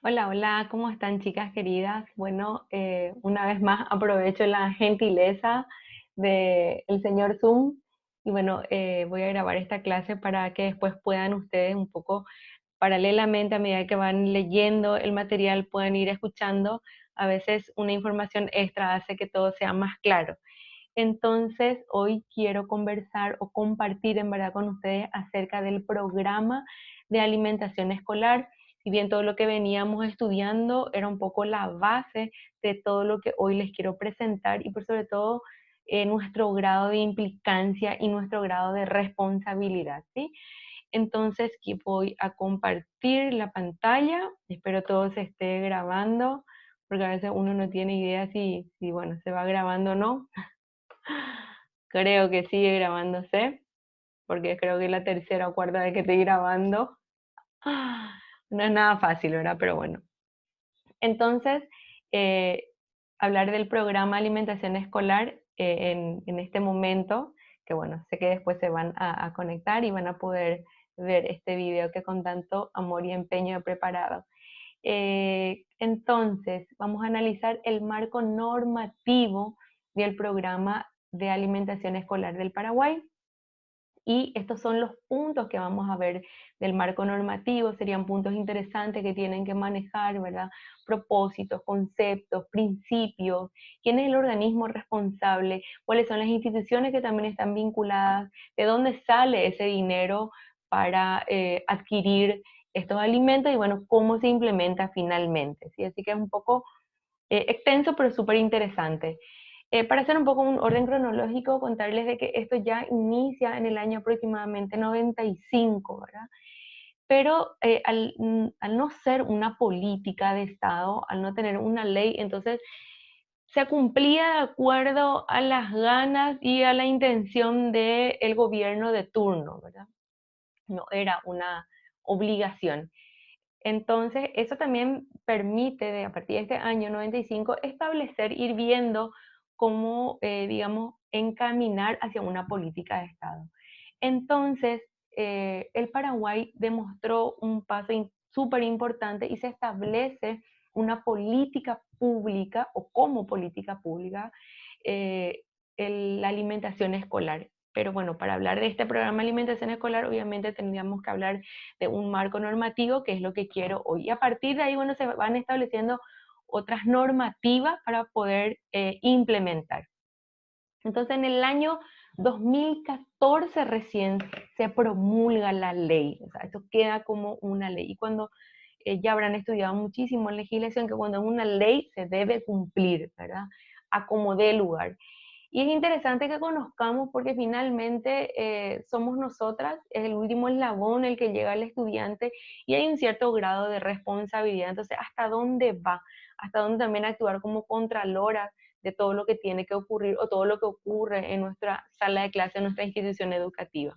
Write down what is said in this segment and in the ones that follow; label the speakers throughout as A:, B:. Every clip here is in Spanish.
A: Hola, hola, ¿cómo están chicas queridas? Bueno, una vez más aprovecho la gentileza del señor Zoom y bueno, voy a grabar esta clase para que después puedan ustedes un poco paralelamente a medida que van leyendo el material, puedan ir escuchando. A veces una información extra hace que todo sea más claro. Entonces, hoy quiero conversar o compartir en verdad con ustedes acerca del programa de alimentación escolar. Si bien todo lo que veníamos estudiando era un poco la base de todo lo que hoy les quiero presentar y por sobre todo nuestro grado de implicancia y nuestro grado de responsabilidad, ¿sí? Entonces, aquí voy a compartir la pantalla. Espero todo se esté grabando, porque a veces uno no tiene idea si bueno, se va grabando o no. Creo que sigue grabándose, porque creo que es la tercera o cuarta vez que estoy grabando. No es nada fácil, ¿verdad? Pero bueno. Entonces, eh, hablar del programa de alimentación escolar en este momento, que bueno, sé que después se van a conectar y van a poder ver este video que con tanto amor y empeño he preparado. Entonces, vamos a analizar el marco normativo del programa de alimentación escolar del Paraguay. Y estos son los puntos que vamos a ver del marco normativo, serían puntos interesantes que tienen que manejar, ¿verdad? Propósitos, conceptos, principios, quién es el organismo responsable, cuáles son las instituciones que también están vinculadas, de dónde sale ese dinero para adquirir estos alimentos y bueno, cómo se implementa finalmente, ¿sí? Así que es un poco extenso pero súper interesante. Para hacer un poco un orden cronológico, contarles de que esto ya inicia en el año aproximadamente 95, ¿verdad? Pero al no ser una política de Estado, al no tener una ley, entonces se cumplía de acuerdo a las ganas y a la intención del gobierno de turno, ¿verdad? No era una obligación. Entonces, eso también permite, a partir de este año 95, establecer, ir viendo cómo, digamos, encaminar hacia una política de Estado. Entonces, el Paraguay demostró un paso súper importante y se establece una política pública o como política pública eh, la alimentación escolar. Pero bueno, para hablar de este programa de alimentación escolar, obviamente tendríamos que hablar de un marco normativo, que es lo que quiero hoy. Y a partir de ahí, bueno, se van estableciendo otras normativas para poder implementar. Entonces, en el año 2014 recién se promulga la ley, o sea, eso queda como una ley. Y cuando ya habrán estudiado muchísimo en legislación, que cuando es una ley se debe cumplir, ¿verdad? A como dé lugar. Y es interesante que conozcamos porque finalmente somos nosotras, es el último eslabón el que llega al estudiante y hay un cierto grado de responsabilidad. Entonces, ¿hasta dónde va? ¿Hasta dónde también actuar como contralora de todo lo que tiene que ocurrir o todo lo que ocurre en nuestra sala de clase, en nuestra institución educativa?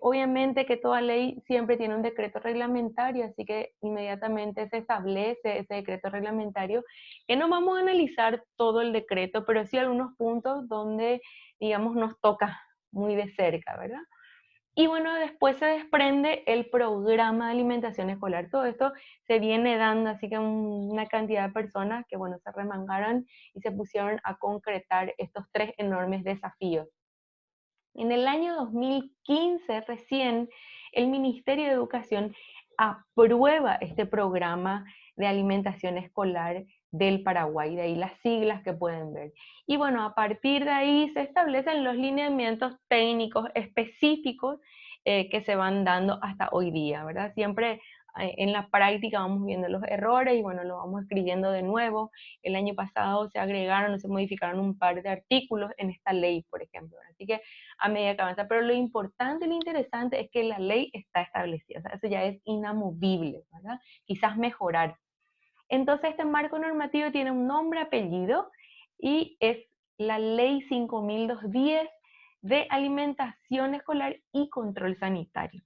A: Obviamente que toda ley siempre tiene un decreto reglamentario, así que inmediatamente se establece ese decreto reglamentario, que no vamos a analizar todo el decreto, pero sí algunos puntos donde, digamos, nos toca muy de cerca, ¿verdad? Y bueno, después se desprende el programa de alimentación escolar. Todo esto se viene dando, así que una cantidad de personas que, bueno, se remangaron y se pusieron a concretar estos tres enormes desafíos. En el año 2015 recién el Ministerio de Educación aprueba este programa de alimentación escolar del Paraguay, de ahí las siglas que pueden ver. Y bueno, a partir de ahí se establecen los lineamientos técnicos específicos que se van dando hasta hoy día, ¿verdad? Siempre en la práctica vamos viendo los errores y bueno, lo vamos escribiendo de nuevo. El año pasado se agregaron o se modificaron un par de artículos en esta ley, por ejemplo. Así que a medida que avanza, pero lo importante y lo interesante es que la ley está establecida, o sea, eso ya es inamovible, ¿verdad? Quizás mejorar. Entonces este marco normativo tiene un nombre, apellido, y es la Ley 5210 de alimentación escolar y control sanitario.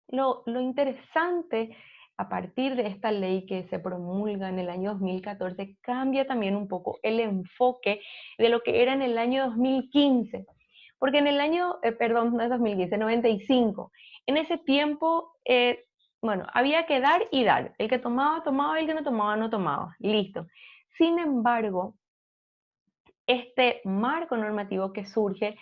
A: Lo interesante a partir de esta ley que se promulga en el año 2014 cambia también un poco el enfoque de lo que era en el año 2015. Porque en el año, perdón, no es 2015, 95, en ese tiempo bueno, había que dar y dar. El que tomaba, tomaba, y el que no tomaba, no tomaba. Listo. Sin embargo, este marco normativo que surge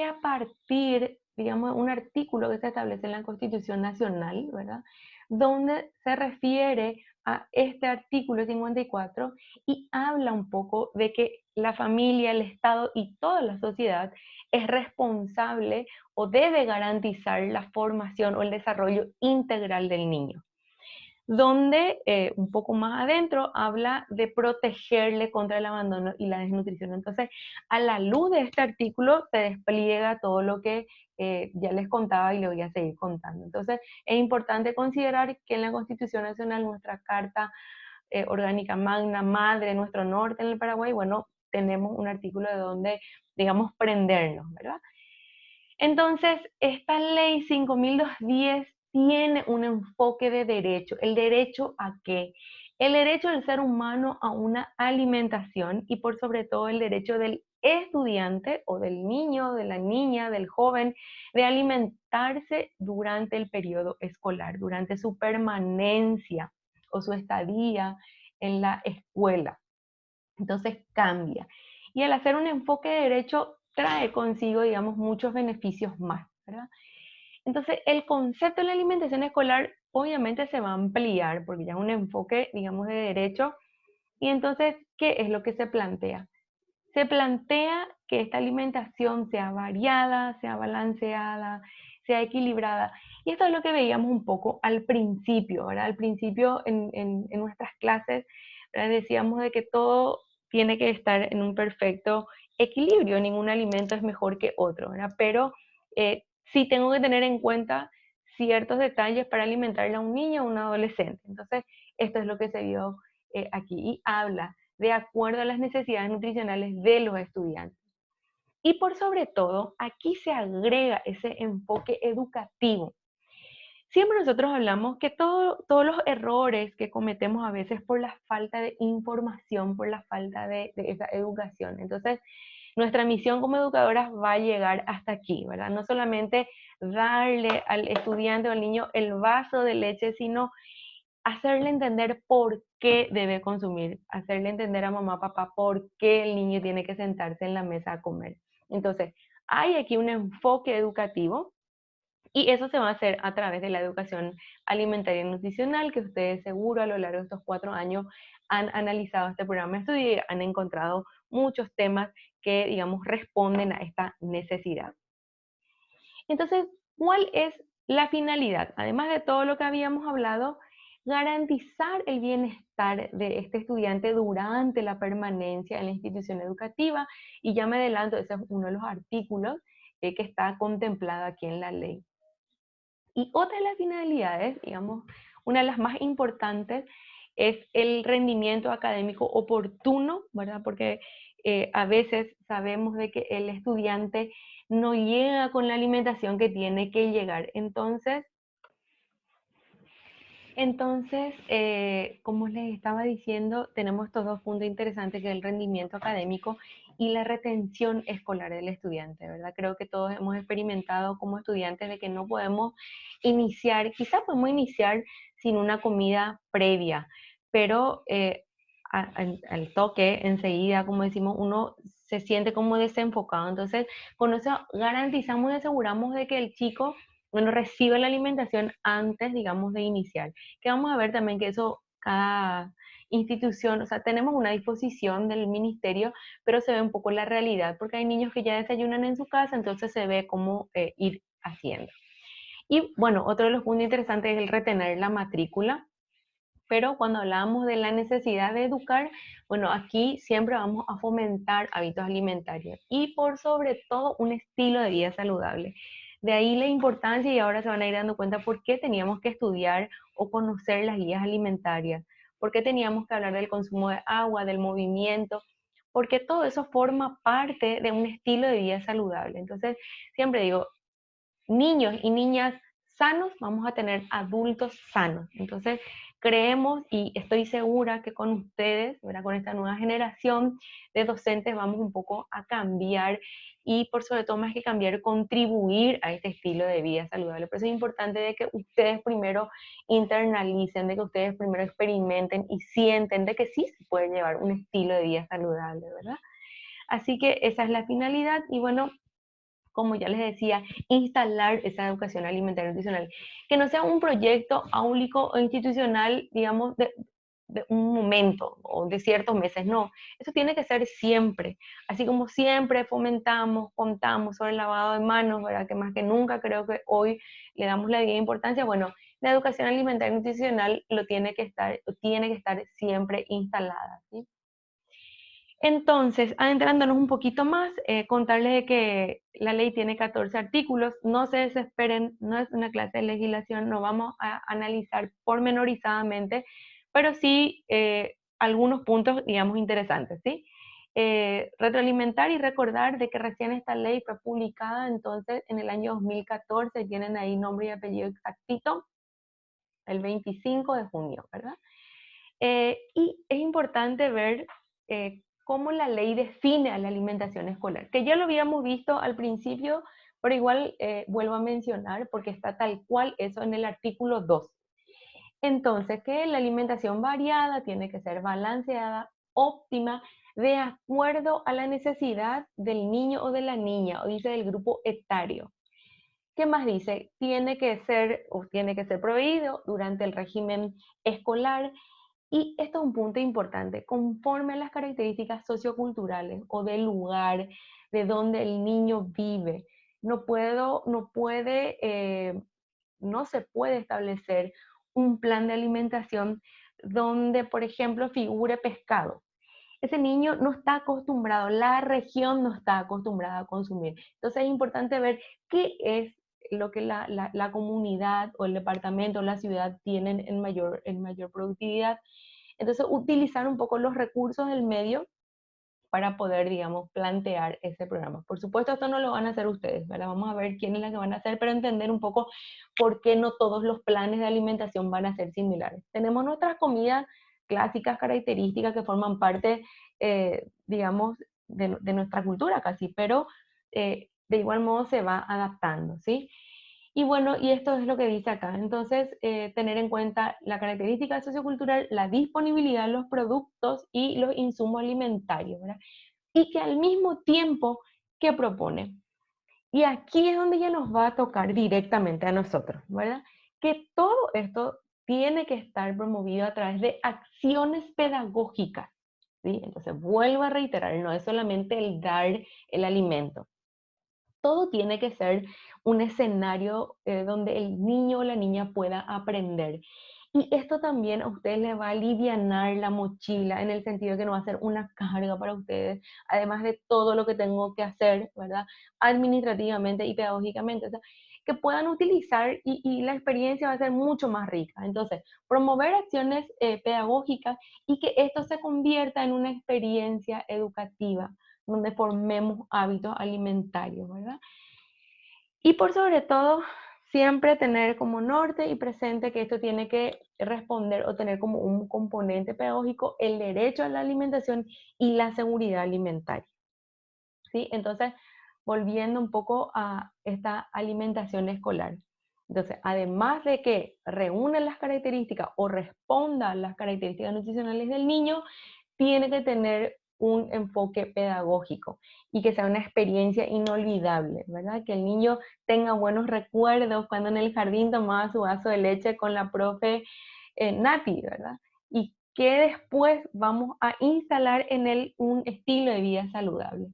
A: a partir, digamos, de un artículo que se establece en la Constitución Nacional, ¿verdad? Donde se refiere a este artículo 54 y habla un poco de que la familia, el Estado y toda la sociedad es responsable o debe garantizar la formación o el desarrollo integral del niño, donde un poco más adentro habla de protegerle contra el abandono y la desnutrición. Entonces, a la luz de este artículo se despliega todo lo que ya les contaba y le voy a seguir contando. Entonces, es importante considerar que en la Constitución Nacional, nuestra Carta Orgánica Magna, madre, nuestro norte en el Paraguay, bueno, tenemos un artículo de donde, digamos, prendernos, ¿verdad? Entonces, esta ley 5210 tiene un enfoque de derecho. ¿El derecho a qué? El derecho del ser humano a una alimentación y por sobre todo el derecho del estudiante o del niño, de la niña, del joven, de alimentarse durante el periodo escolar, durante su permanencia o su estadía en la escuela. Entonces cambia. Y al hacer un enfoque de derecho trae consigo, digamos, muchos beneficios más, ¿verdad? Entonces el concepto de la alimentación escolar obviamente se va a ampliar porque ya es un enfoque, digamos, de derecho. Y entonces, ¿qué es lo que se plantea? Se plantea que esta alimentación sea variada, sea balanceada, sea equilibrada. Y esto es lo que veíamos un poco al principio, ¿verdad? Al principio en nuestras clases, ¿verdad? Decíamos de que todo tiene que estar en un perfecto equilibrio, ningún alimento es mejor que otro, ¿verdad? Pero sí tengo que tener en cuenta ciertos detalles para alimentarle a un niño o un adolescente. Entonces, esto es lo que se vio aquí y habla de acuerdo a las necesidades nutricionales de los estudiantes. Y por sobre todo, aquí se agrega ese enfoque educativo. Siempre nosotros hablamos que todos los errores que cometemos a veces por la falta de información, por la falta de esa educación. Entonces, nuestra misión como educadoras va a llegar hasta aquí, ¿verdad? No solamente darle al estudiante o al niño el vaso de leche, sino hacerle entender por qué debe consumir, hacerle entender a mamá, papá, por qué el niño tiene que sentarse en la mesa a comer. Entonces, hay aquí un enfoque educativo y eso se va a hacer a través de la educación alimentaria y nutricional, que ustedes seguro a lo largo de estos 4 años han analizado este programa de estudio y han encontrado muchos temas que, digamos, responden a esta necesidad. Entonces, ¿cuál es la finalidad? Además de todo lo que habíamos hablado, garantizar el bienestar de este estudiante durante la permanencia en la institución educativa. Y ya me adelanto, ese es uno de los artículos que está contemplado aquí en la ley. Y otra de las finalidades, digamos, una de las más importantes, es el rendimiento académico oportuno, ¿verdad? Porque a veces sabemos de que el estudiante no llega con la alimentación que tiene que llegar. Entonces, como les estaba diciendo, tenemos estos dos puntos interesantes, que es el rendimiento académico y la retención escolar del estudiante, ¿verdad? Creo que todos hemos experimentado como estudiantes de que no podemos iniciar, quizás podemos iniciar sin una comida previa, pero al toque, enseguida, como decimos, uno se siente como desenfocado. Entonces, con eso garantizamos y aseguramos de que el chico, bueno, recibe la alimentación antes, digamos, de iniciar. Que vamos a ver también que eso, cada institución, o sea, tenemos una disposición del ministerio, pero se ve un poco la realidad, porque hay niños que ya desayunan en su casa, entonces se ve cómo ir haciendo. Y bueno, otro de los puntos interesantes es el retener la matrícula, pero cuando hablamos de la necesidad de educar, bueno, aquí siempre vamos a fomentar hábitos alimentarios y por sobre todo un estilo de vida saludable. De ahí la importancia, y ahora se van a ir dando cuenta por qué teníamos que estudiar o conocer las guías alimentarias, por qué teníamos que hablar del consumo de agua, del movimiento, porque todo eso forma parte de un estilo de vida saludable. Entonces, siempre digo, niños y niñas sanos, vamos a tener adultos sanos. Entonces, creemos y estoy segura que con ustedes, ¿verdad? Con esta nueva generación de docentes vamos un poco a cambiar y por sobre todo más que cambiar, contribuir a este estilo de vida saludable. Por eso es importante de que ustedes primero internalicen, de que ustedes primero experimenten y sienten de que sí se puede llevar un estilo de vida saludable, ¿verdad? Así que esa es la finalidad y bueno, como ya les decía, instalar esa educación alimentaria y nutricional. Que no sea un proyecto áulico o institucional, digamos, de un momento o de ciertos meses, no. Eso tiene que ser siempre. Así como siempre fomentamos, contamos sobre el lavado de manos, ¿verdad? Que más que nunca creo que hoy le damos la debida importancia. Bueno, la educación alimentaria y nutricional tiene que estar siempre instalada, ¿sí? Entonces, adentrándonos un poquito más, contarles de que la ley tiene 14 artículos, no se desesperen, no es una clase de legislación, no vamos a analizar pormenorizadamente, pero sí algunos puntos, digamos, interesantes, ¿sí? Retroalimentar y recordar de que recién esta ley fue publicada, entonces, en el año 2014, tienen ahí nombre y apellido exactito, el 25 de junio, ¿verdad? Y es importante ver cómo la ley define a la alimentación escolar, que ya lo habíamos visto al principio, pero igual vuelvo a mencionar porque está tal cual eso en el artículo 2. Entonces, que la alimentación variada tiene que ser balanceada, óptima, de acuerdo a la necesidad del niño o de la niña, o dice del grupo etario. ¿Qué más dice? Tiene que ser proveído durante el régimen escolar y esto es un punto importante, conforme a las características socioculturales o del lugar de donde el niño vive. No se puede establecer un plan de alimentación donde, por ejemplo, figure pescado. Ese niño no está acostumbrado, la región no está acostumbrada a consumir. Entonces es importante ver qué es lo que la comunidad o el departamento o la ciudad tienen en mayor productividad. Entonces, utilizar un poco los recursos del medio para poder, digamos, plantear ese programa. Por supuesto, esto no lo van a hacer ustedes, ¿verdad? Vamos a ver quiénes es la que van a hacer, pero entender un poco por qué no todos los planes de alimentación van a ser similares. Tenemos nuestras comidas clásicas, características que forman parte, digamos, de nuestra cultura casi, pero de igual modo se va adaptando, ¿sí? Y bueno, y esto es lo que dice acá. Entonces, tener en cuenta la característica sociocultural, la disponibilidad de los productos y los insumos alimentarios, ¿verdad? Y que al mismo tiempo, ¿qué propone? Y aquí es donde ya nos va a tocar directamente a nosotros, ¿verdad? Que todo esto tiene que estar promovido a través de acciones pedagógicas, ¿sí? Entonces, vuelvo a reiterar, no es solamente el dar el alimento, todo tiene que ser un escenario donde el niño o la niña pueda aprender. Y esto también a ustedes les va a alivianar la mochila en el sentido de que no va a ser una carga para ustedes, además de todo lo que tengo que hacer, ¿verdad? Administrativamente y pedagógicamente. O sea, que puedan utilizar y la experiencia va a ser mucho más rica. Entonces, promover acciones pedagógicas y que esto se convierta en una experiencia educativa donde formemos hábitos alimentarios, ¿verdad? Y por sobre todo, siempre tener como norte y presente que esto tiene que responder o tener como un componente pedagógico el derecho a la alimentación y la seguridad alimentaria, ¿sí? Entonces, volviendo un poco a esta alimentación escolar. Entonces, además de que reúne las características o responda a las características nutricionales del niño, tiene que tener un enfoque pedagógico y que sea una experiencia inolvidable, ¿verdad? Que el niño tenga buenos recuerdos cuando en el jardín tomaba su vaso de leche con la profe Nati, ¿verdad? Y que después vamos a instalar en él un estilo de vida saludable.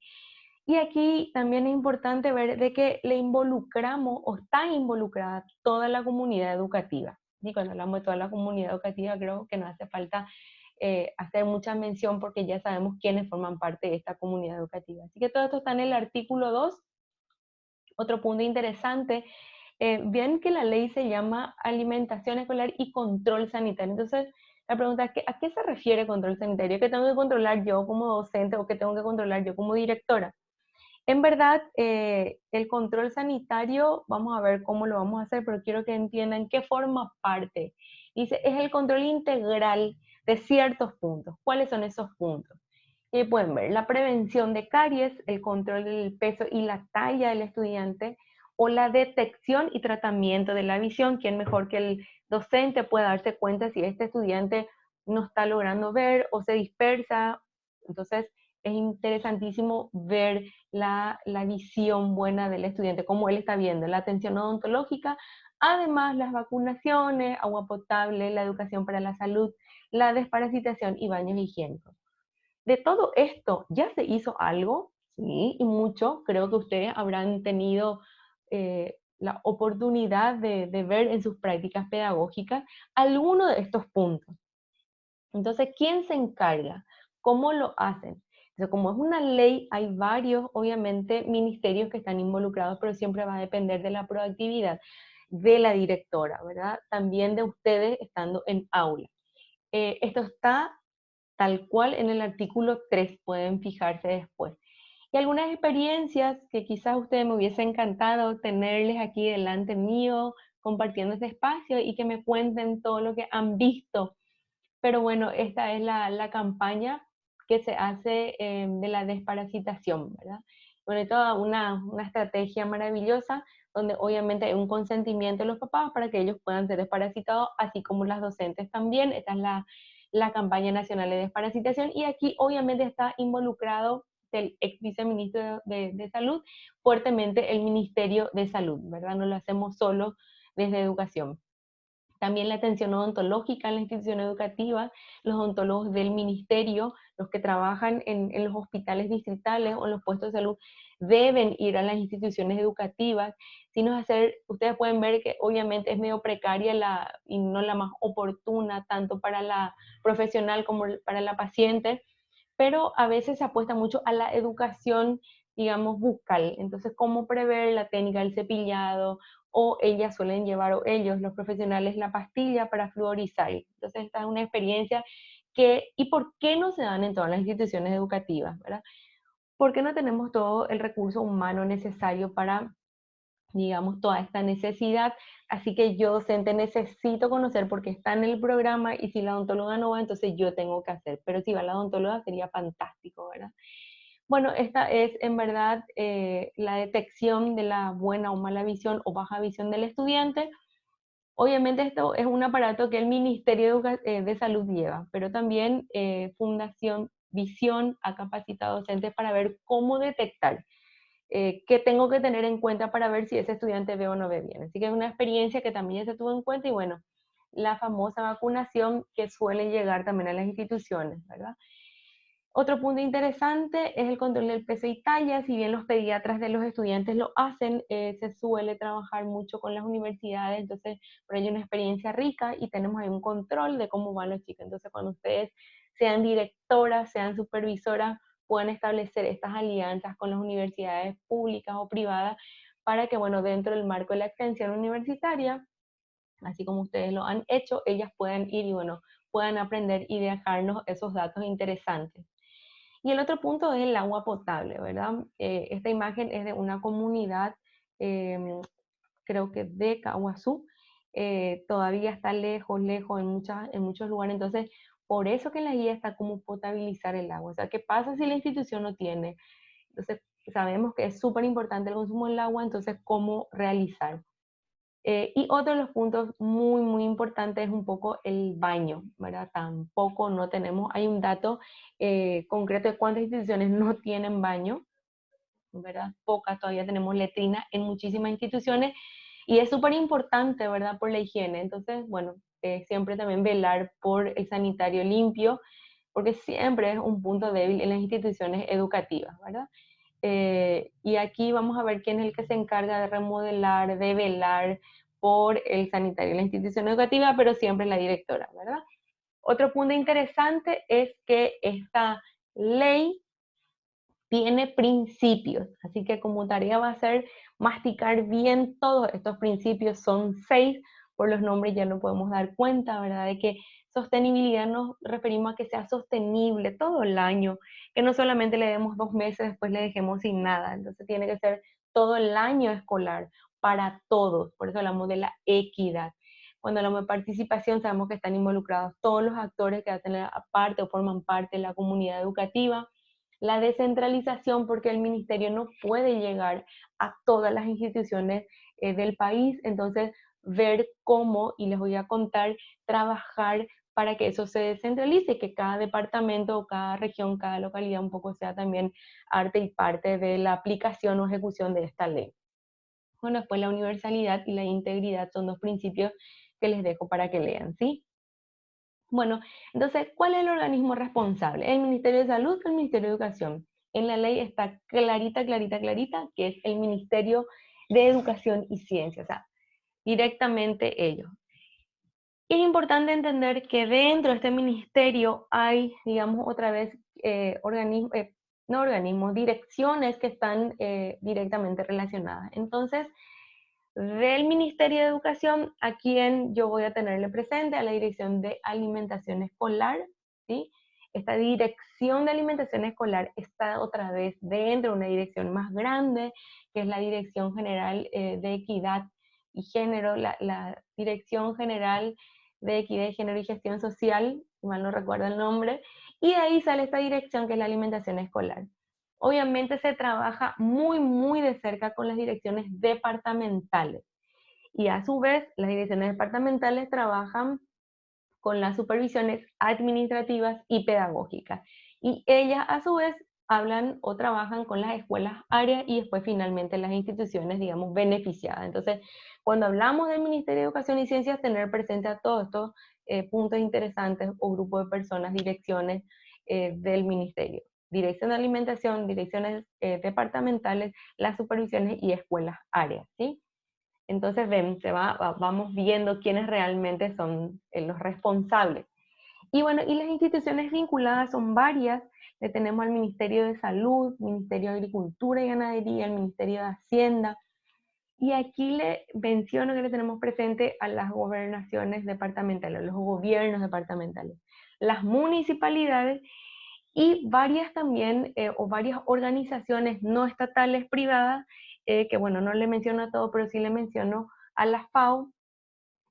A: Y aquí también es importante ver de que le involucramos o está involucrada toda la comunidad educativa. Y cuando hablamos de toda la comunidad educativa, creo que no hace falta hacer mucha mención porque ya sabemos quiénes forman parte de esta comunidad educativa. Así que todo esto está en el artículo 2. Otro punto interesante, bien que la ley se llama alimentación escolar y control sanitario. Entonces, la pregunta es, ¿a qué se refiere control sanitario? ¿Qué tengo que controlar yo como docente o qué tengo que controlar yo como directora? En verdad, el control sanitario, vamos a ver cómo lo vamos a hacer, pero quiero que entiendan qué forma parte. Dice, es el control integral de ciertos puntos. ¿Cuáles son esos puntos? Pueden ver la prevención de caries, el control del peso y la talla del estudiante, o la detección y tratamiento de la visión. ¿Quién mejor que el docente puede darse cuenta si este estudiante no está logrando ver o se dispersa? Entonces, es interesantísimo ver la visión buena del estudiante, cómo él está viendo, la atención odontológica, además las vacunaciones, agua potable, la educación para la salud, la desparasitación y baños higiénicos. De todo esto, ¿ya se hizo algo? Sí, y mucho. Creo que ustedes habrán tenido la oportunidad de ver en sus prácticas pedagógicas alguno de estos puntos. Entonces, ¿quién se encarga? ¿Cómo lo hacen? Entonces, como es una ley, hay varios, obviamente, ministerios que están involucrados, pero siempre va a depender de la proactividad de la directora, ¿verdad? También de ustedes estando en aula. Esto está tal cual en el artículo 3, pueden fijarse después. Y algunas experiencias que quizás a ustedes me hubiese encantado tenerles aquí delante mío, compartiendo este espacio y que me cuenten todo lo que han visto. Pero bueno, esta es la campaña que se hace de la desparasitación, ¿verdad? Bueno, toda una estrategia maravillosa donde obviamente hay un consentimiento de los papás para que ellos puedan ser desparasitados, así como las docentes también. Esta es la campaña nacional de desparasitación y aquí obviamente está involucrado el ex viceministro de Salud, fuertemente el Ministerio de Salud, ¿verdad? No lo hacemos solo desde educación. También la atención odontológica en la institución educativa, los odontólogos del ministerio, los que trabajan en los hospitales distritales o en los puestos de salud, deben ir a las instituciones educativas. Sino hacer, ustedes pueden ver que obviamente es medio precaria y no la más oportuna, tanto para la profesional como para la paciente, pero a veces se apuesta mucho a la educación, digamos, bucal. Entonces, cómo prever la técnica del cepillado, o ellas suelen llevar, o ellos, los profesionales, la pastilla para fluorizar. Entonces, esta es una experiencia ¿y por qué no se dan en todas las instituciones educativas, verdad? Porque no tenemos todo el recurso humano necesario para, digamos, toda esta necesidad. Así que yo, docente, necesito conocer por qué está en el programa y si la odontóloga no va, entonces yo tengo que hacer. Pero si va la odontóloga sería fantástico, ¿verdad? Bueno, esta es en verdad la detección de la buena o mala visión o baja visión del estudiante. Obviamente esto es un aparato que el Ministerio de Salud lleva, pero también Fundación Visión ha capacitado docentes para ver cómo detectar, qué tengo que tener en cuenta para ver si ese estudiante ve o no ve bien. Así que es una experiencia que también se tuvo en cuenta y bueno, la famosa vacunación que suele llegar también a las instituciones, ¿verdad? Otro punto interesante es el control del peso y talla. Si bien los pediatras de los estudiantes lo hacen, se suele trabajar mucho con las universidades, entonces por ello una experiencia rica y tenemos ahí un control de cómo van los chicos. Entonces cuando ustedes sean directoras, sean supervisoras, pueden establecer estas alianzas con las universidades públicas o privadas para que, bueno, dentro del marco de la extensión universitaria, así como ustedes lo han hecho, ellas puedan ir y, bueno, puedan aprender y dejarnos esos datos interesantes. Y el otro punto es el agua potable, ¿verdad? Esta imagen es de una comunidad, eh, creo que de Caguazú, todavía está lejos, lejos en muchos lugares, entonces por eso que en la guía está como potabilizar el agua, o sea, ¿qué pasa si la institución no tiene? Entonces sabemos que es súper importante el consumo del agua, entonces ¿cómo realizar? Y otro de los puntos muy, muy importantes es un poco el baño, ¿verdad? Tampoco no tenemos, hay un dato concreto de cuántas instituciones no tienen baño, ¿verdad? Pocas, todavía tenemos letrina en muchísimas instituciones y es súper importante, ¿verdad? Por la higiene. Entonces, bueno, siempre también velar por el sanitario limpio, porque siempre es un punto débil en las instituciones educativas, ¿verdad? Y aquí vamos a ver quién es el que se encarga de remodelar, de velar por el sanitario en la institución educativa, pero siempre la directora, ¿verdad? Otro punto interesante es que esta ley tiene principios, así que como tarea va a ser masticar bien todos estos principios, son 6, por los nombres ya no podemos dar cuenta, ¿verdad? De que sostenibilidad nos referimos a que sea sostenible todo el año, que no solamente le demos 2 meses, después le dejemos sin nada. Entonces tiene que ser todo el año escolar para todos. Por eso hablamos de la equidad. Cuando hablamos de participación, sabemos que están involucrados todos los actores que hacen parte o forman parte de la comunidad educativa. La descentralización, porque el ministerio no puede llegar a todas las instituciones del país, entonces ver cómo, y les voy a contar, trabajar para que eso se descentralice, que cada departamento, cada región, cada localidad un poco sea también arte y parte de la aplicación o ejecución de esta ley. Bueno, después la universalidad y la integridad son dos principios que les dejo para que lean, ¿sí? Bueno, entonces, ¿cuál es el organismo responsable? ¿El Ministerio de Salud o el Ministerio de Educación? En la ley está clarita, clarita, clarita, que es el Ministerio de Educación y Ciencia, o sea, directamente ellos. Es importante entender que dentro de este ministerio hay, digamos, otra vez, direcciones que están directamente relacionadas. Entonces, del Ministerio de Educación, a quien yo voy a tenerle presente, a la Dirección de Alimentación Escolar, ¿sí? Esta Dirección de Alimentación Escolar está otra vez dentro de una dirección más grande, que es la Dirección General de Equidad y Género, la Dirección General de Equidad y Género y Gestión Social, si mal no recuerdo el nombre, y de ahí sale esta dirección que es la alimentación escolar. Obviamente se trabaja muy, muy de cerca con las direcciones departamentales y a su vez las direcciones departamentales trabajan con las supervisiones administrativas y pedagógicas. Y ellas a su vez hablan o trabajan con las escuelas áreas y después finalmente las instituciones, digamos, beneficiadas. Entonces, cuando hablamos del Ministerio de Educación y Ciencias, tener presente a todos estos puntos interesantes o grupos de personas, direcciones del ministerio. Dirección de alimentación, direcciones departamentales, las supervisiones y escuelas áreas, ¿sí? Entonces ven, vamos viendo quiénes realmente son los responsables. Y bueno, y las instituciones vinculadas son varias. Le tenemos al Ministerio de Salud, Ministerio de Agricultura y Ganadería, el Ministerio de Hacienda. Y aquí le menciono que le tenemos presente a las gobernaciones departamentales, los gobiernos departamentales, las municipalidades y varias también, o varias organizaciones no estatales privadas, que bueno, no le menciono a todo, pero sí le menciono a la FAO,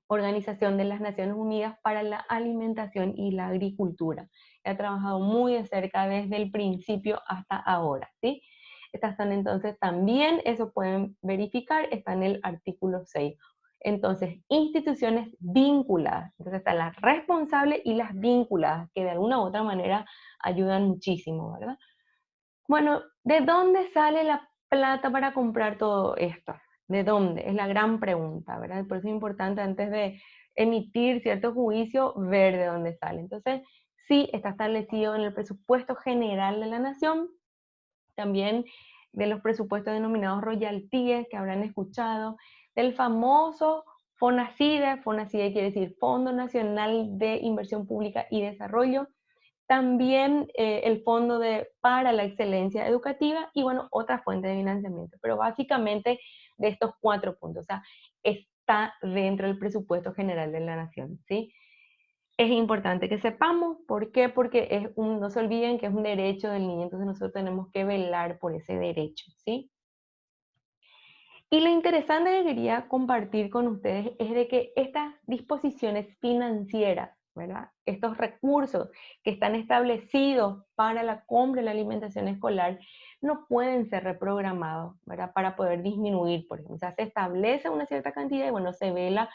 A: Organización de las Naciones Unidas para la Alimentación y la Agricultura. Ha trabajado muy de cerca desde el principio hasta ahora, ¿sí? Estas están entonces también, eso pueden verificar, está en el artículo 6. Entonces, instituciones vinculadas. Entonces están las responsables y las vinculadas, que de alguna u otra manera ayudan muchísimo, ¿verdad? Bueno, ¿de dónde sale la plata para comprar todo esto? ¿De dónde? Es la gran pregunta, ¿verdad? Por eso es importante antes de emitir cierto juicio ver de dónde sale. Entonces, sí, está establecido en el presupuesto general de la nación, también de los presupuestos denominados royalties que habrán escuchado, del famoso FONACIDE, FONACIDE quiere decir Fondo Nacional de Inversión Pública y Desarrollo, también el Fondo para la Excelencia Educativa y bueno, otra fuente de financiamiento, pero básicamente de estos 4 puntos, o sea, está dentro del presupuesto general de la nación, ¿sí? Es importante que sepamos, ¿por qué? Porque no se olviden que es un derecho del niño, entonces nosotros tenemos que velar por ese derecho, ¿sí? Y lo interesante que quería compartir con ustedes es de que estas disposiciones financieras, ¿verdad? Estos recursos que están establecidos para la compra de la alimentación escolar no pueden ser reprogramados, ¿verdad? Para poder disminuir, por ejemplo. O sea, se establece una cierta cantidad y bueno, se vela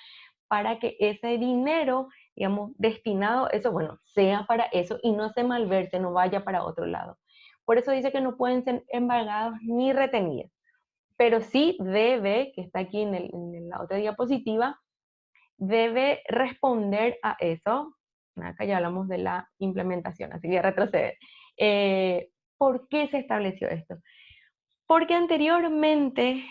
A: para que ese dinero, digamos, destinado a eso, bueno, sea para eso y no se malverse, no vaya para otro lado. Por eso dice que no pueden ser embargados ni retenidos, pero sí debe, que está aquí en la otra diapositiva, debe responder a eso. Acá ya hablamos de la implementación, así que voy a retroceder. ¿Por qué se estableció esto? Porque anteriormente,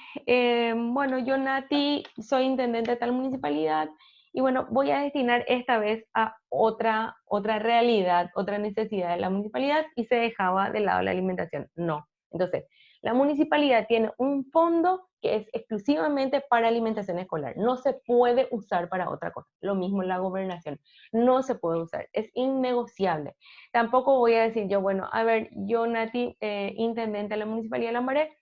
A: bueno, yo Nati soy intendente de tal municipalidad y bueno, voy a destinar esta vez a otra realidad, otra necesidad de la municipalidad y se dejaba de lado la alimentación. No. Entonces, La municipalidad tiene un fondo que es exclusivamente para alimentación escolar. No se puede usar para otra cosa. Lo mismo la gobernación. No se puede usar. Es innegociable. Tampoco voy a decir yo, bueno, a ver, yo, Nati, intendente de la Municipalidad de Lambaré,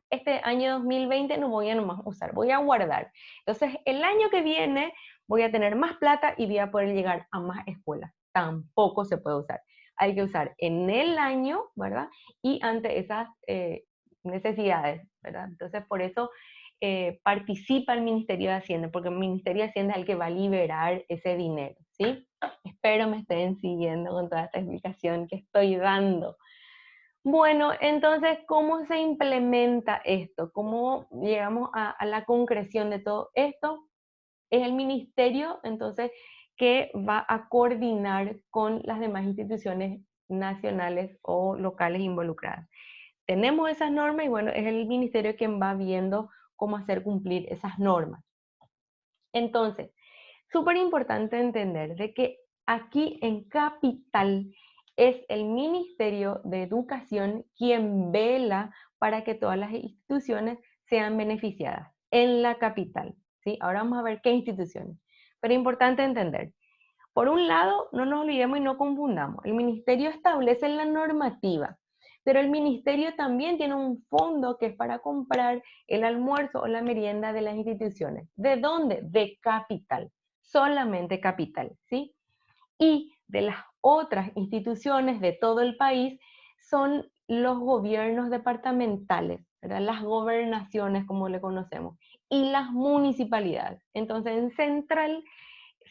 A: este año 2020 no voy a nomás usar, voy a guardar. Entonces, el año que viene voy a tener más plata y voy a poder llegar a más escuelas. Tampoco se puede usar. Hay que usar en el año, ¿verdad? Y ante esas necesidades, ¿verdad? Entonces, por eso participa el Ministerio de Hacienda, porque el Ministerio de Hacienda es el que va a liberar ese dinero, ¿sí? Espero me estén siguiendo con toda esta explicación que estoy dando. Bueno, entonces, ¿cómo se implementa esto? ¿Cómo llegamos a la concreción de todo esto? Es el ministerio, entonces, que va a coordinar con las demás instituciones nacionales o locales involucradas. Tenemos esas normas y bueno, es el ministerio quien va viendo cómo hacer cumplir esas normas. Entonces, súper importante entender de que aquí en Capital es el Ministerio de Educación quien vela para que todas las instituciones sean beneficiadas en la capital, ¿sí? Ahora vamos a ver qué instituciones. Pero importante entender, por un lado, no nos olvidemos y no confundamos, el ministerio establece la normativa, pero el ministerio también tiene un fondo que es para comprar el almuerzo o la merienda de las instituciones. ¿De dónde? De Capital, solamente Capital, ¿sí? Y de las otras instituciones de todo el país son los gobiernos departamentales, ¿verdad? Las gobernaciones como le conocemos, y las municipalidades. Entonces en central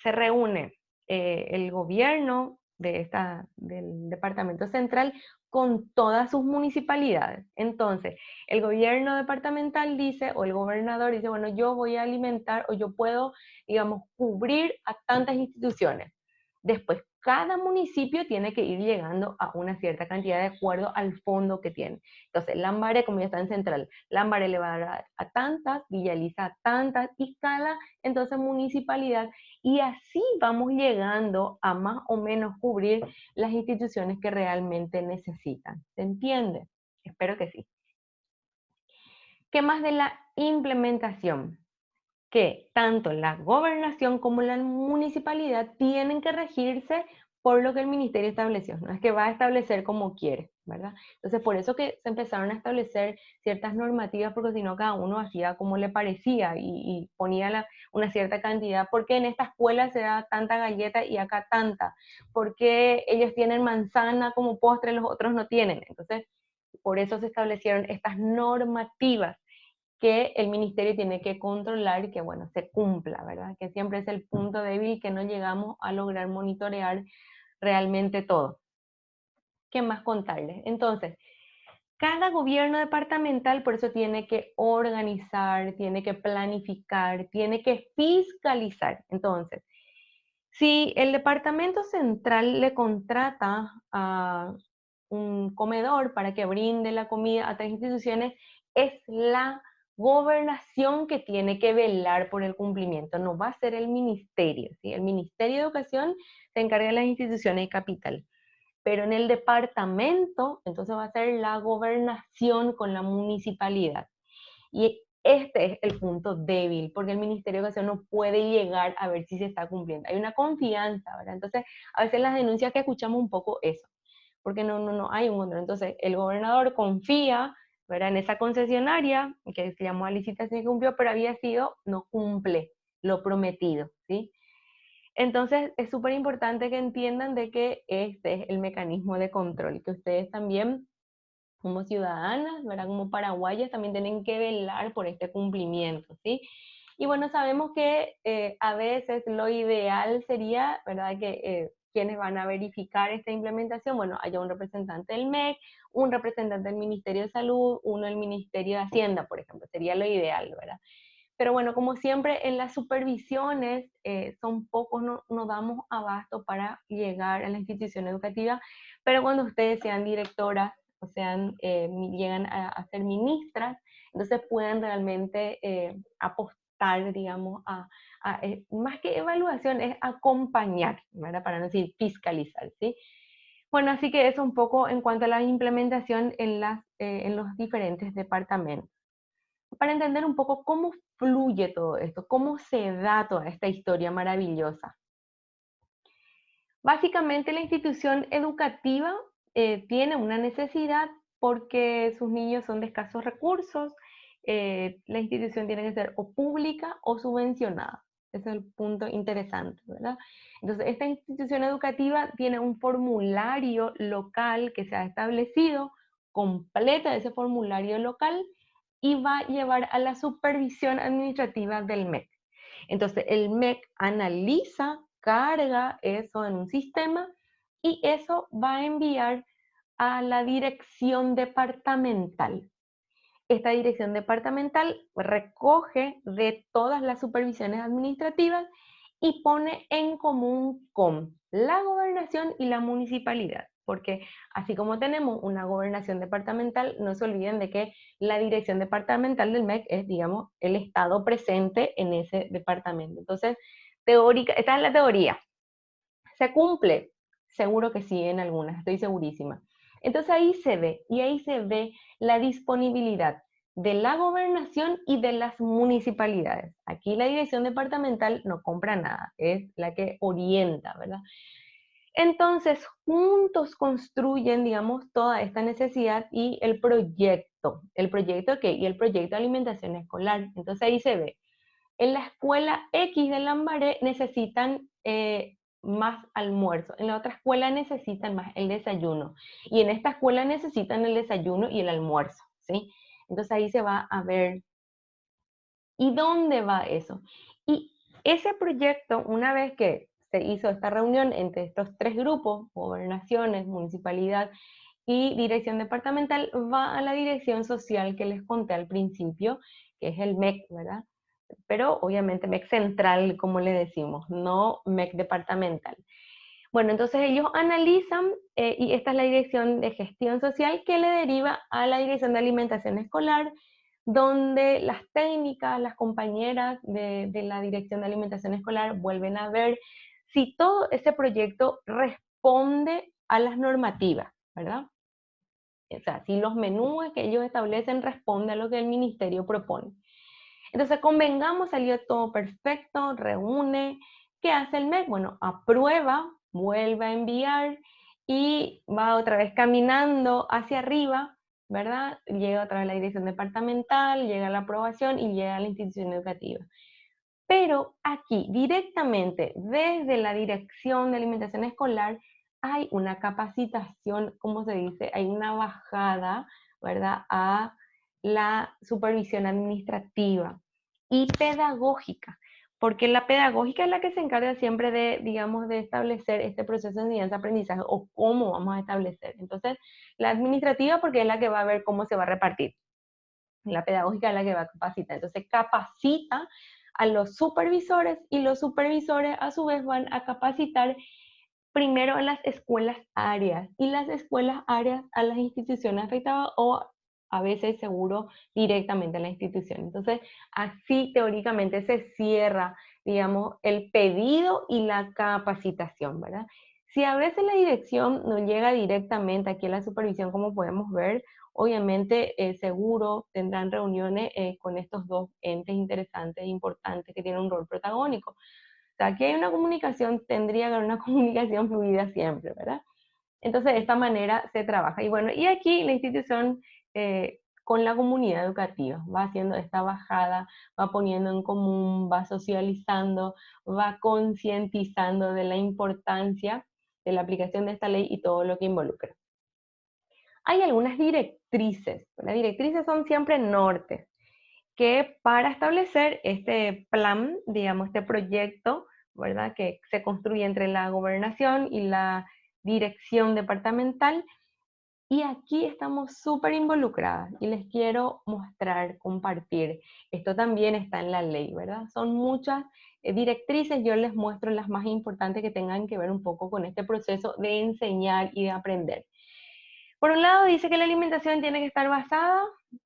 A: se reúne el gobierno del departamento central con todas sus municipalidades. Entonces, el gobierno departamental dice, o el gobernador dice, bueno, yo voy a alimentar o yo puedo, digamos, cubrir a tantas instituciones. Después, cada municipio tiene que ir llegando a una cierta cantidad de acuerdo al fondo que tiene. Entonces, Lambaré, como ya está en central, Lambaré le va a dar a tantas, Villa Elisa a tantas, y cada, entonces, municipalidad, y así vamos llegando a más o menos cubrir las instituciones que realmente necesitan. ¿Se entiende? Espero que sí. ¿Qué más de la implementación? Que tanto la gobernación como la municipalidad tienen que regirse por lo que el ministerio estableció, no es que va a establecer como quiere, ¿verdad? Entonces, por eso que se empezaron a establecer ciertas normativas, porque si no cada uno hacía como le parecía y ponía una cierta cantidad. ¿Por qué en esta escuela se da tanta galleta y acá tanta? ¿Por qué ellos tienen manzana como postre, los otros no tienen? Entonces, por eso se establecieron estas normativas que el ministerio tiene que controlar y que, bueno, se cumpla, ¿verdad? Que siempre es el punto débil que no llegamos a lograr monitorear realmente todo. ¿Qué más contarles? Entonces, cada gobierno departamental por eso tiene que organizar, tiene que planificar, tiene que fiscalizar. Entonces, si el departamento central le contrata a un comedor para que brinde la comida a otras instituciones, es la gobernación que tiene que velar por el cumplimiento, no va a ser el ministerio, ¿sí? El Ministerio de Educación se encarga de las instituciones de capital, pero en el departamento, entonces va a ser la gobernación con la municipalidad. Y este es el punto débil, porque el Ministerio de Educación no puede llegar a ver si se está cumpliendo. Hay una confianza, ¿verdad? Entonces, a veces las denuncias que escuchamos un poco eso, porque no hay un control. Entonces, el gobernador confía, ¿verdad? En esa concesionaria, que se llamó a licitación y cumplió, pero había sido, no cumple lo prometido, ¿sí? Entonces, es súper importante que entiendan de que este es el mecanismo de control, que ustedes también como ciudadanas, ¿verdad? Como paraguayas también tienen que velar por este cumplimiento, ¿sí? Y bueno, sabemos que a veces lo ideal sería, ¿verdad? Que quienes van a verificar esta implementación, bueno, haya un representante del MEC, un representante del Ministerio de Salud, uno del Ministerio de Hacienda, por ejemplo, sería lo ideal, ¿verdad? Pero bueno, como siempre en las supervisiones son pocos, no damos abasto para llegar a la institución educativa, pero cuando ustedes sean directoras o sean, llegan a ser ministras, entonces pueden realmente apostar, digamos, más que evaluación, es acompañar, ¿verdad? Para no decir fiscalizar, ¿sí? Bueno, así que eso un poco en cuanto a la implementación en los diferentes departamentos. Para entender un poco cómo fluye todo esto, cómo se da toda esta historia maravillosa. Básicamente la institución educativa tiene una necesidad porque sus niños son de escasos recursos, la institución tiene que ser o pública o subvencionada. Ese es el punto interesante, ¿verdad? Entonces, esta institución educativa tiene un formulario local que se ha establecido, completa ese formulario local y va a llevar a la supervisión administrativa del MEC. Entonces, el MEC analiza, carga eso en un sistema y eso va a enviar a la dirección departamental. Esta dirección departamental recoge de todas las supervisiones administrativas y pone en común con la gobernación y la municipalidad. Porque así como tenemos una gobernación departamental, no se olviden de que la dirección departamental del MEC es, digamos, el estado presente en ese departamento. Entonces, esta es la teoría. ¿Se cumple? Seguro que sí, en algunas, estoy segurísima. Entonces ahí se ve, y ahí se ve la disponibilidad de la gobernación y de las municipalidades. Aquí la dirección departamental no compra nada, es la que orienta, ¿verdad? Entonces, juntos construyen, digamos, toda esta necesidad y el proyecto. ¿El proyecto qué? Y el proyecto de alimentación escolar. Entonces ahí se ve. En la escuela X de Lambaré necesitan más almuerzo, en la otra escuela necesitan más el desayuno, y en esta escuela necesitan el desayuno y el almuerzo, ¿sí? Entonces ahí se va a ver, ¿y dónde va eso? Y ese proyecto, una vez que se hizo esta reunión entre estos tres grupos, gobernaciones, municipalidad y dirección departamental, va a la dirección social que les conté al principio, que es el MEC, ¿verdad? Pero obviamente MEC central, como le decimos, no MEC departamental. Bueno, entonces ellos analizan y esta es la dirección de gestión social que le deriva a la dirección de alimentación escolar, donde las técnicas, las compañeras de la dirección de alimentación escolar vuelven a ver si todo ese proyecto responde a las normativas, ¿verdad? O sea, si los menús que ellos establecen responden a lo que el ministerio propone. Entonces, convengamos, salió todo perfecto, reúne. ¿Qué hace el MEC? Bueno, aprueba, vuelve a enviar y va otra vez caminando hacia arriba, ¿verdad? Llega otra vez a la dirección departamental, llega a la aprobación y llega a la institución educativa. Pero aquí, directamente, desde la Dirección de Alimentación Escolar, hay una capacitación, ¿cómo se dice? Hay una bajada, ¿verdad? A la supervisión administrativa y pedagógica, porque la pedagógica es la que se encarga siempre de, digamos, de establecer este proceso de enseñanza-aprendizaje o cómo vamos a establecer. Entonces, la administrativa porque es la que va a ver cómo se va a repartir. La pedagógica es la que va a capacitar. Entonces, capacita a los supervisores y los supervisores a su vez van a capacitar primero a las escuelas áreas y las escuelas áreas a las instituciones afectadas o a veces seguro directamente a la institución. Entonces, así teóricamente se cierra, digamos, el pedido y la capacitación, ¿verdad? Si a veces la dirección no llega directamente aquí a la supervisión, como podemos ver, obviamente seguro tendrán reuniones con estos dos entes interesantes e importantes que tienen un rol protagónico. O sea, aquí hay una comunicación, tendría que haber una comunicación fluida siempre, ¿verdad? Entonces, de esta manera se trabaja. Y bueno, y aquí la institución con la comunidad educativa va haciendo esta bajada, va poniendo en común, va socializando, va concientizando de la importancia de la aplicación de esta ley y todo lo que involucra. Hay algunas directrices. Las directrices son siempre nortes, que para establecer este plan, digamos, este proyecto, ¿verdad? Que se construye entre la gobernación y la dirección departamental. Y aquí estamos súper involucradas y les quiero mostrar, compartir. Esto también está en la ley, ¿verdad? Son muchas directrices, yo les muestro las más importantes que tengan que ver un poco con este proceso de enseñar y de aprender. Por un lado dice que la alimentación tiene que estar basada,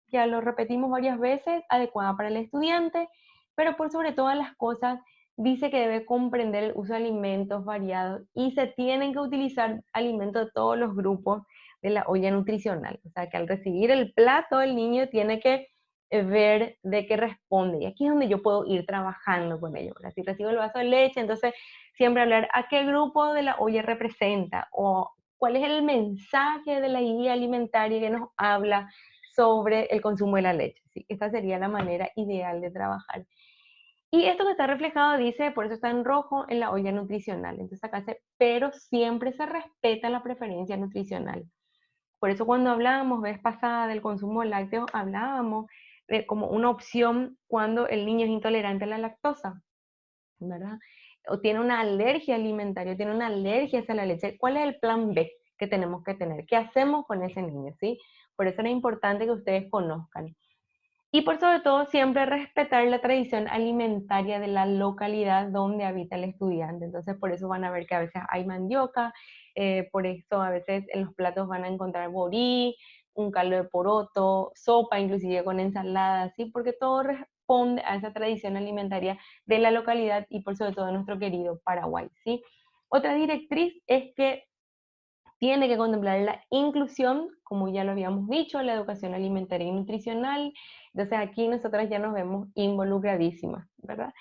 A: ya lo repetimos varias veces, adecuada para el estudiante, pero por sobre todas las cosas dice que debe comprender el uso de alimentos variados y se tienen que utilizar alimentos de todos los grupos de la olla nutricional. O sea, que al recibir el plato, el niño tiene que ver de qué responde. Y aquí es donde yo puedo ir trabajando con ello. ¿Verdad? Si recibo el vaso de leche, entonces siempre hablar a qué grupo de la olla representa o cuál es el mensaje de la guía alimentaria que nos habla sobre el consumo de la leche. ¿Sí? Esta sería la manera ideal de trabajar. Y esto que está reflejado dice, por eso está en rojo, en la olla nutricional. Entonces acá dice, pero siempre se respeta la preferencia nutricional. Por eso cuando hablábamos vez pasada del consumo de lácteos, hablábamos de como una opción cuando el niño es intolerante a la lactosa, ¿verdad? O tiene una alergia alimentaria, o tiene una alergia hacia la leche. ¿Cuál es el plan B que tenemos que tener? ¿Qué hacemos con ese niño? ¿Sí? Por eso era importante que ustedes conozcan. Y por sobre todo, siempre respetar la tradición alimentaria de la localidad donde habita el estudiante. Entonces, por eso van a ver que a veces hay mandioca, por eso a veces en los platos van a encontrar borí, un caldo de poroto, sopa, inclusive con ensalada, ¿sí? Porque todo responde a esa tradición alimentaria de la localidad y por sobre todo de nuestro querido Paraguay, ¿sí? Otra directriz es que tiene que contemplar la inclusión, como ya lo habíamos dicho, la educación alimentaria y nutricional. Entonces aquí nosotras ya nos vemos involucradísimas, ¿verdad?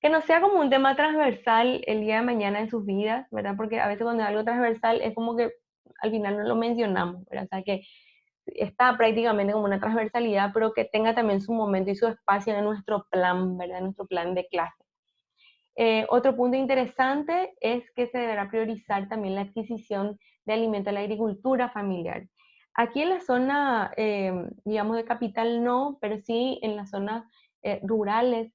A: Que no sea como un tema transversal el día de mañana en sus vidas, ¿verdad? Porque a veces cuando es algo transversal es como que al final no lo mencionamos, ¿verdad? O sea que está prácticamente como una transversalidad, pero que tenga también su momento y su espacio en nuestro plan, ¿verdad? En nuestro plan de clase. Otro punto interesante es que se deberá priorizar también la adquisición de alimentos a la agricultura familiar. Aquí en la zona, digamos, de capital no, pero sí en las zonas rurales,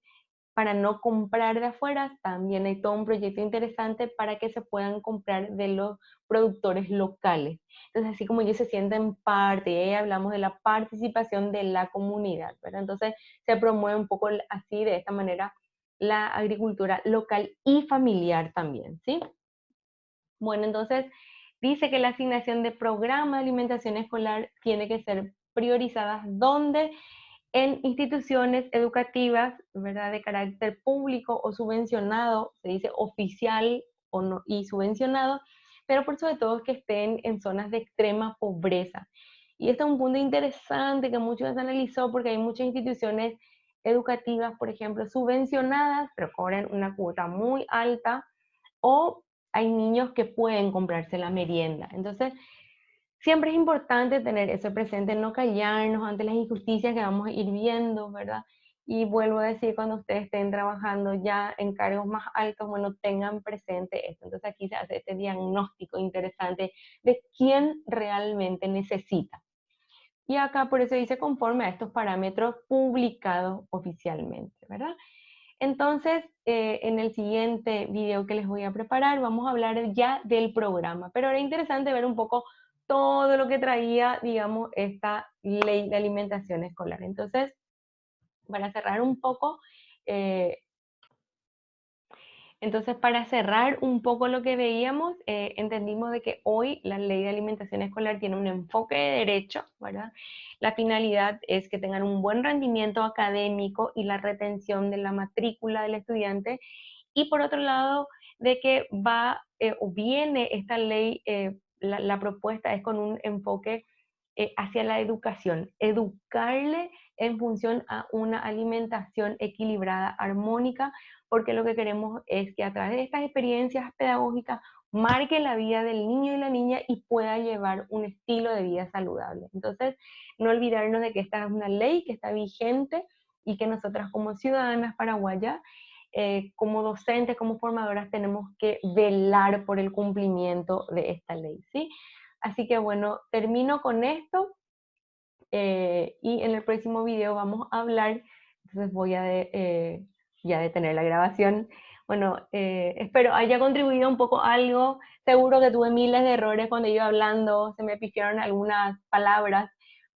A: para no comprar de afuera, también hay todo un proyecto interesante para que se puedan comprar de los productores locales. Entonces, así como ellos se sienten parte, y ahí hablamos de la participación de la comunidad, ¿verdad? Entonces, se promueve un poco así, de esta manera, la agricultura local y familiar también, ¿sí? Bueno, entonces dice que la asignación de programa de alimentación escolar tiene que ser priorizada donde en instituciones educativas, ¿verdad? De carácter público o subvencionado, se dice oficial o no, y subvencionado, pero por sobre todo que estén en zonas de extrema pobreza. Y este es un punto interesante que muchos se analizó porque hay muchas instituciones educativas, por ejemplo, subvencionadas, pero cobran una cuota muy alta, o hay niños que pueden comprarse la merienda. Entonces, siempre es importante tener eso presente, no callarnos ante las injusticias que vamos a ir viendo, ¿verdad? Y vuelvo a decir, cuando ustedes estén trabajando ya en cargos más altos, bueno, tengan presente esto. Entonces aquí se hace este diagnóstico interesante de quién realmente necesita. Y acá por eso dice conforme a estos parámetros publicados oficialmente, ¿verdad? Entonces, en el siguiente video que les voy a preparar, vamos a hablar ya del programa. Pero era interesante ver un poco todo lo que traía, digamos, esta ley de alimentación escolar. Entonces, para cerrar un poco, eh, para cerrar un poco lo que veíamos, entendimos de que hoy la ley de alimentación escolar tiene un enfoque de derecho, ¿verdad? La finalidad es que tengan un buen rendimiento académico y la retención de la matrícula del estudiante. Y por otro lado, de que va o viene esta ley, la propuesta es con un enfoque hacia la educación, educarle en función a una alimentación equilibrada, armónica, porque lo que queremos es que a través de estas experiencias pedagógicas marque la vida del niño y la niña y pueda llevar un estilo de vida saludable. Entonces, no olvidarnos de que esta es una ley que está vigente y que nosotras como ciudadanas paraguayas, como docentes, como formadoras, tenemos que velar por el cumplimiento de esta ley, ¿sí? Así que bueno, termino con esto y en el próximo video vamos a hablar, entonces voy a ya detener la grabación. Bueno, espero haya contribuido un poco algo. Seguro que tuve miles de errores cuando iba hablando, se me pifiaron algunas palabras,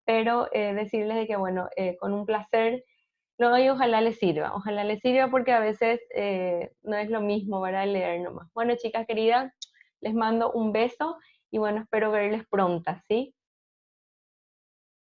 A: pero decirles de que bueno, con un placer lo doy, ojalá les sirva porque a veces no es lo mismo, ¿verdad? Leer nomás. Bueno, chicas queridas, les mando un beso y bueno, espero verles pronto, ¿sí?